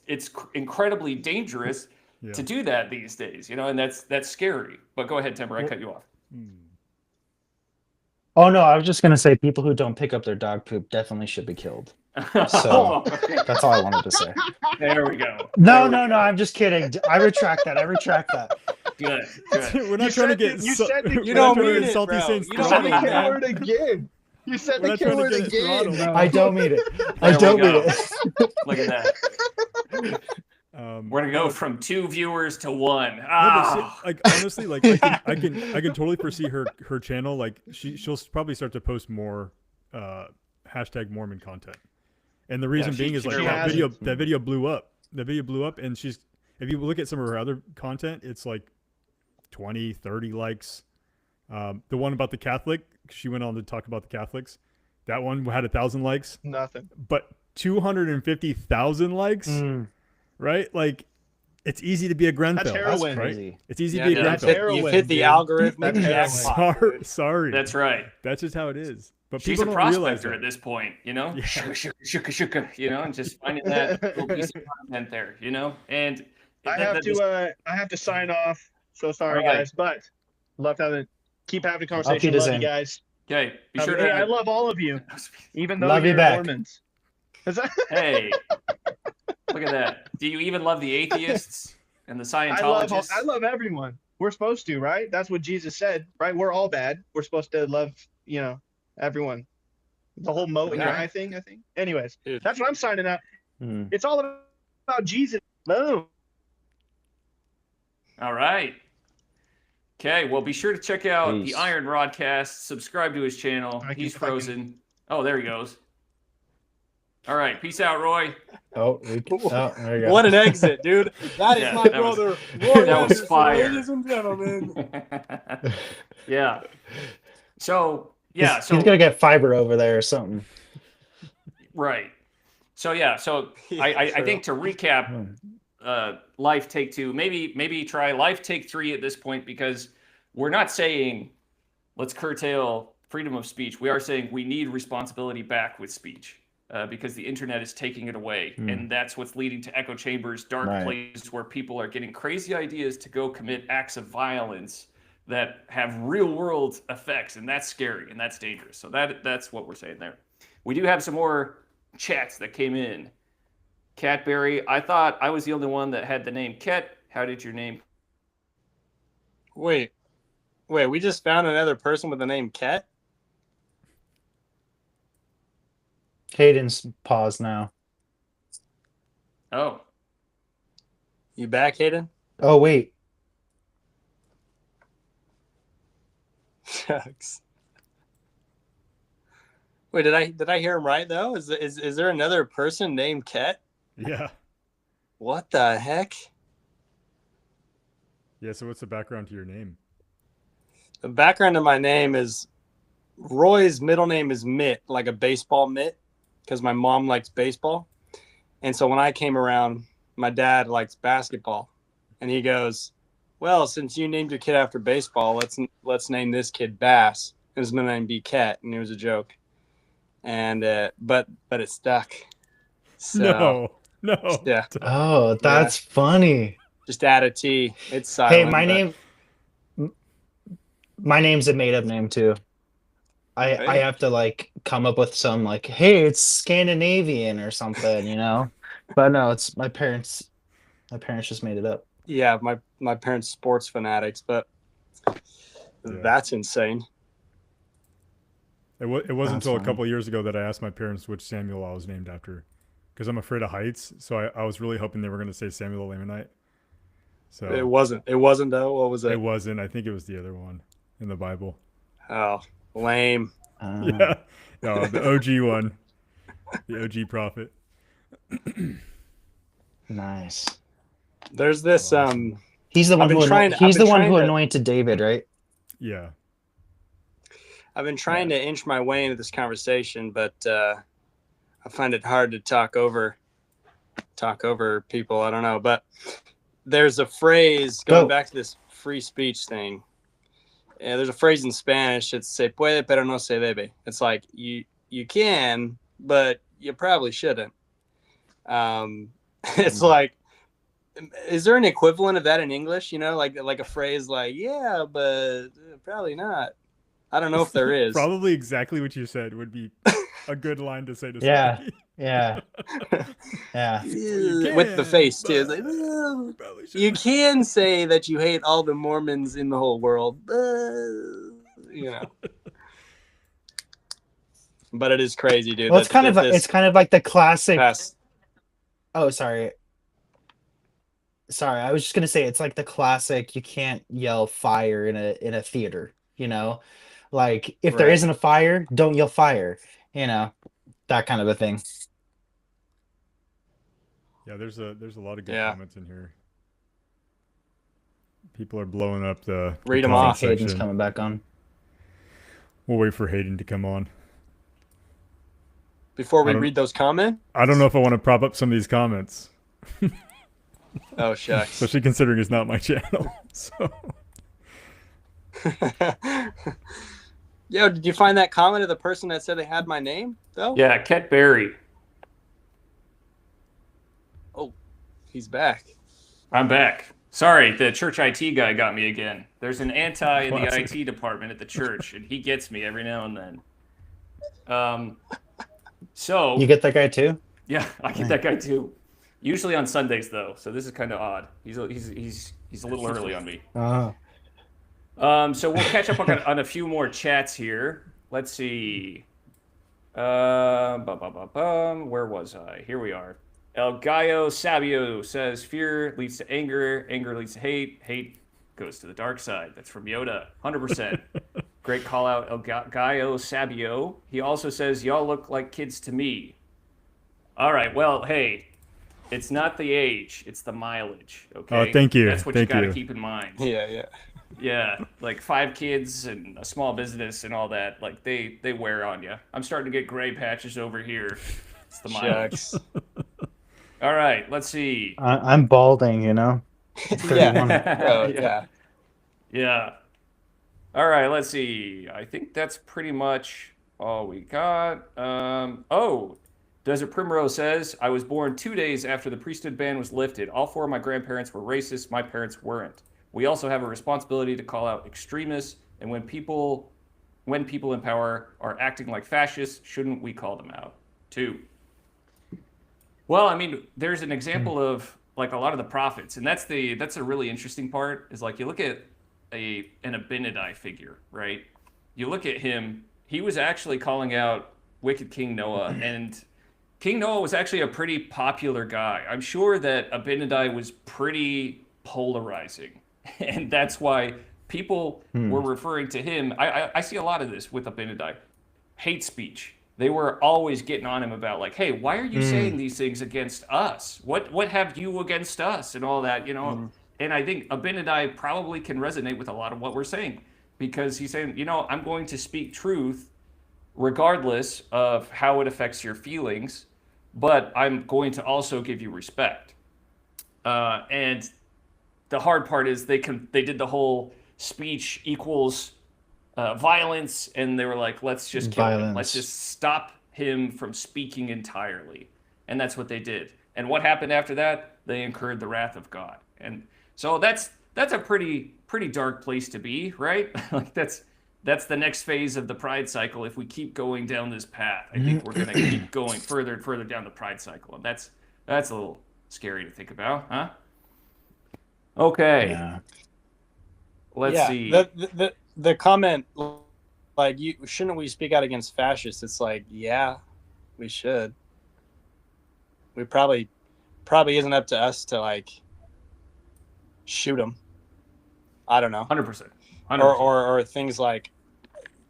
incredibly dangerous to do that these days, you know, and that's scary. But go ahead, Timber, I cut you off. Oh no, I was just gonna say people who don't pick up their dog poop definitely should be killed. So that's all I wanted to say. There we go. No, I'm just kidding. I retract that. Good. We're not trying to get you don't mean it, salty bro. saints. You You said the K word again. You said the K word again. I don't mean it. I don't mean it. Look at that. We're gonna go from 2 viewers to 1. No, but Ah, like honestly, like I can totally foresee her channel. Like she'll probably start to post more hashtag Mormon content, and the reason being is like she that video blew up. The video blew up, and if you look at some of her other content, it's like 20, 30 likes. The one about the Catholic, she went on to talk about the Catholics. That one had 1,000 likes, Nothing. but 250,000 likes. Right? Like, it's easy to be a Grenfell. That's heroin. Right? It's easy to be a that's Grenfell. heroin. You've hit the dude. algorithm. That's heroin. Sorry. that's right. That's just how it is. But She's people a don't realize prospector that. at this point, you know? Yeah. Shuka, you know, and just finding that little piece of content there, you know? And I have to sign off. So sorry, All right. guys, but keep having a Auf conversation. Love you Wiedersehen. guys. Okay, be sure Hey, to I love all of you, even though Love you you're back. Mormons. Hey, look at that. Do you even love the atheists and the I Scientologists? love everyone. We're supposed to, right? That's what Jesus said, right? We're all bad. We're supposed to love, everyone. The whole moat in your Okay. eye thing, I think. Anyways, Dude. that's what I'm signing out. Hmm. It's all about Jesus. Boom. All right. Okay, well, be sure to check out Peace. the Iron Rodcast. Subscribe to his channel. I can He's fucking- frozen. Oh, there he goes. All right, peace out, Roy. Oh, there you go. What an exit, dude. That is Yeah, my that was- brother. that was fire. Ladies and gentlemen. Yeah. So, yeah, He's gonna get fiber over there or something. right. So, yeah, so I think to recap, Life Take 2, maybe try Life Take 3 at this point, because we're not saying let's curtail freedom of speech. We are saying we need responsibility back with speech, because the internet is taking it away, and that's what's leading to echo chambers, dark Right. places where people are getting crazy ideas to go commit acts of violence that have real world effects, and that's scary and that's dangerous. So that's what we're saying there. We do have some more chats that came in. Catberry, I thought I was the only one that had the name Ket. How did your name? Wait, we just found another person with the name Ket? Cadence pause now. Oh, You back, Hayden? Oh wait. Shucks. Wait, did I hear him right though? Is there another person named Ket? Yeah. What the heck? Yeah. So what's the background to your name? The background of my name is Roy's middle name is Mitt, like a baseball mitt, because my mom likes baseball. And so when I came around, my dad likes basketball. And he goes, well, since you named your kid after baseball, let's name this kid Bass. And his middle name be Cat, and it was a joke. And but it stuck. So, No. Yeah, Oh, that's funny. just add a T. It's silent. Hey, my name's a made up name too. I Hey. have to like come up with some like, hey, it's Scandinavian or something, you know? But no, it's my parents just made it up. Yeah, my parents sports fanatics, but that's insane. It wasn't That's until a funny. couple of years ago that I asked my parents which Samuel I was named after, because I'm afraid of heights. So I was really hoping they were going to say Samuel the Lamanite. So It wasn't though. What was it? it wasn't. I think it was the other one in the Bible. Oh, lame. Yeah. No, the OG one. The OG prophet. Nice. There's this He's the one been who trying- I've he's been the one trying who to- anointed David, right? Yeah. I've been trying to inch my way into this conversation, but I find it hard to talk over people. I don't know, but there's a phrase going Go. back to this free speech thing. Yeah, there's a phrase in Spanish. It's se puede, pero no se debe. It's like you can, but you probably shouldn't. It's like, is there an equivalent of that in English? You know, like a phrase like, yeah, but probably not. I don't know if there is. Probably exactly what you said would be a good line to say to Yeah. somebody. Yeah. Yeah. With the face too. It's like, well, Probably you shouldn't. can say that you hate all the Mormons in the whole world, you know. But it is crazy, dude. Well, it's kind of like the classic. past, Oh, sorry. sorry, I was just gonna say it's like the classic. You can't yell fire in a theater. You know, like if there Right. isn't a fire, don't yell fire. You know, that kind of a thing. Yeah, there's a lot of good Yeah. comments in here. People are blowing up the Read 'em I think comment off. Hayden's section. coming back on. We'll wait for Hayden to come on. Before we I don't- read those comments. I don't know if I want to prop up some of these comments, Oh shucks. especially considering it's not my channel. So Yo, did you find that comment of the person that said they had my name though? Yeah, Ket Berry. He's back. I'm back. Sorry, the church IT guy got me again. There's an anti in the Classic. IT department at the church, and he gets me every now and then. So You get that guy too? yeah, I get that guy too. Usually on Sundays though, so this is kind of odd. He's a little early on me. So we'll catch up on a few more chats here. Let's see. Where was I? Here we are. El Gallo Sabio says, fear leads to anger, anger leads to hate, hate goes to the dark side. That's from Yoda, 100%. Great call out, El Gallo Sabio. He also says, y'all look like kids to me. All right, well, hey, it's not the age, it's the mileage, okay? Oh, thank you. That's what Thank you got to you. keep in mind. Yeah. Yeah, like 5 kids and a small business and all that, like they wear on you. I'm starting to get gray patches over here. It's the mileage. Shucks. All right, let's see. I'm balding, you know. 31. Oh, yeah. Yeah. All right, let's see. I think that's pretty much all we got. Desert Primrose says, I was born 2 days after the priesthood ban was lifted. All 4 of my grandparents were racist. My parents weren't. We also have a responsibility to call out extremists, and when people in power are acting like fascists, shouldn't we call them out? 2. Well, I mean, there's an example of like a lot of the prophets, and that's a really interesting part. Is like you look at an Abinadi figure, right? You look at him; he was actually calling out wicked King Noah, and King Noah was actually a pretty popular guy. I'm sure that Abinadi was pretty polarizing, and that's why people were referring to him. I see a lot of this with Abinadi, hate speech. They were always getting on him about like, hey, why are you saying these things against us? What have you against us and all that, you know? And I think Abinadi probably can resonate with a lot of what we're saying because he's saying, you know, I'm going to speak truth regardless of how it affects your feelings, but I'm going to also give you respect. And the hard part is they did the whole speech equals violence, and they were like, let's just kill him. Let's just stop him from speaking entirely. And that's what they did. And what happened after that? They incurred the wrath of God. And so that's a pretty dark place to be, right? Like that's the next phase of the pride cycle. If we keep going down this path, I think we're going to keep going further and further down the pride cycle. And that's a little scary to think about, huh? Okay. Yeah. Let's see. The comment, like, shouldn't we speak out against fascists? It's like, yeah, we should. We probably isn't up to us to like shoot them. I don't know. 100%. Or things like,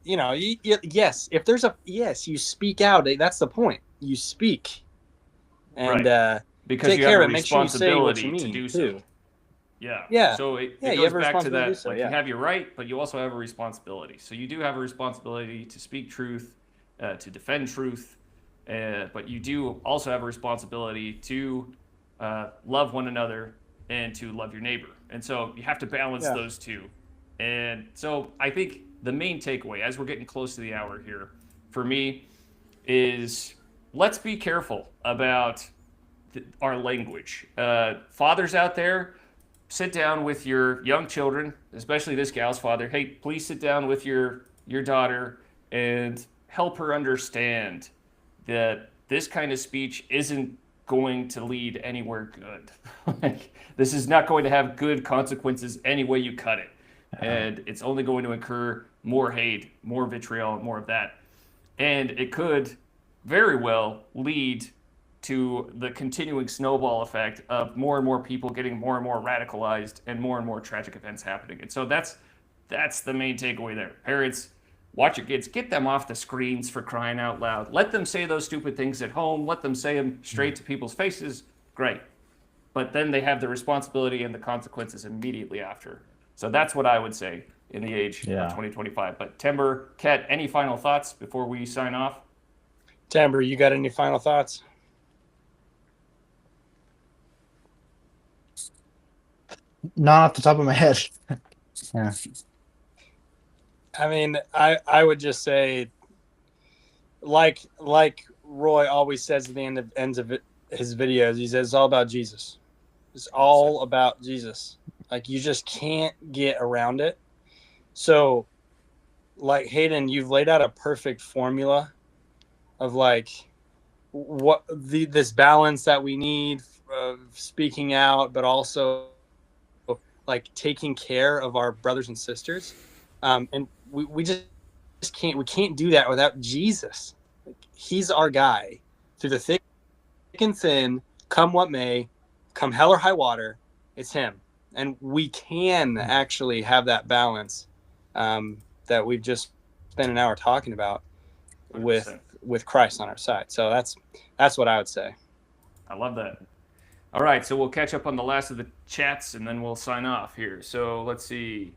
you know, yes, if there's you speak out. That's the point. You speak, and because take you care have of a it. Make sure you say what you responsibility to mean do too. so. Yeah. Yeah. So it you goes have a back to responsibility that. to do so, Like yeah. you have your right, but you also have a responsibility. So you do have a responsibility to speak truth, to defend truth, but you do also have a responsibility to love one another and to love your neighbor. And so you have to balance those two. And so I think the main takeaway, as we're getting close to the hour here, for me, is let's be careful about our language. Fathers out there, sit down with your young children, especially this gal's father. Hey, please sit down with your daughter and help her understand that this kind of speech isn't going to lead anywhere good. Like, this is not going to have good consequences any way you cut it. And it's only going to incur more hate, more vitriol, more of that. And it could very well lead to the continuing snowball effect of more and more people getting more and more radicalized and more tragic events happening. And so that's the main takeaway there. Parents, watch your kids, get them off the screens, for crying out loud. Let them say those stupid things at home. Let them say them straight to people's faces. Great. But then they have the responsibility and the consequences immediately after. So that's what I would say in the age of 2025. But Timber, Ket, any final thoughts before we sign off? Timber, you got any final thoughts? Not off the top of my head. Yeah. I mean, I would just say, like Roy always says at the ends of his videos, he says it's all about Jesus. It's all about Jesus. Like, you just can't get around it. So, like, Hayden, you've laid out a perfect formula of like what this balance that we need of speaking out, but also like taking care of our brothers and sisters. And we just can't do that without Jesus. Like, he's our guy through the thick and thin, come what may, come hell or high water, it's him. And we can actually have that balance that we've just spent an hour talking about 100%. with Christ on our side. So that's what I would say. I love that. All right, so we'll catch up on the last of the chats, and then we'll sign off here. So let's see.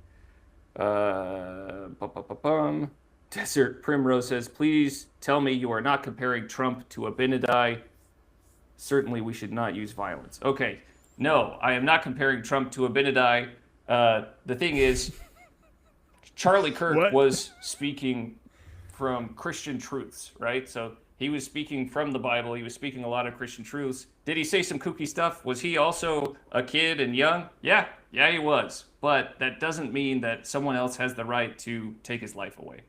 Desert Primrose says, please tell me you are not comparing Trump to Abinadi. Certainly we should not use violence. Okay, no, I am not comparing Trump to Abinadi. The thing is, Charlie Kirk was speaking from Christian truths, right? So he was speaking from the Bible. He was speaking a lot of Christian truths. Did he say some kooky stuff? Was he also a kid and young? Yeah, he was. But that doesn't mean that someone else has the right to take his life away.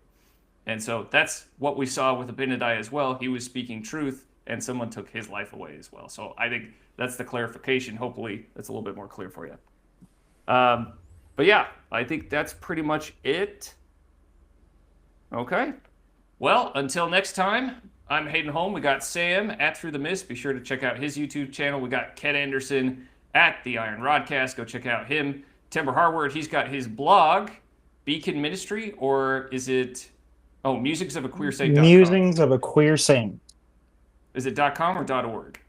And so that's what we saw with Abinadi as well. He was speaking truth, and someone took his life away as well. So I think that's the clarification. Hopefully that's a little bit more clear for you. But yeah, I think that's pretty much it. Okay. Well, until next time, I'm Hayden Holm. We got Sam at Through the Mist. Be sure to check out his YouTube channel. We got Ket Anderson at The Iron Rodcast. Go check out him. Timber Harward, he's got his blog, Beacon Ministry, or is it, Musings of a Queer Saint? Musings of a Queer Saint. Is it .com or .org?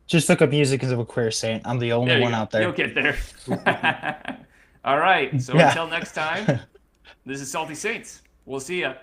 Just look up Musings of a Queer Saint. I'm the only one out there. You'll get there. All right. So until next time, this is Salty Saints. We'll see ya.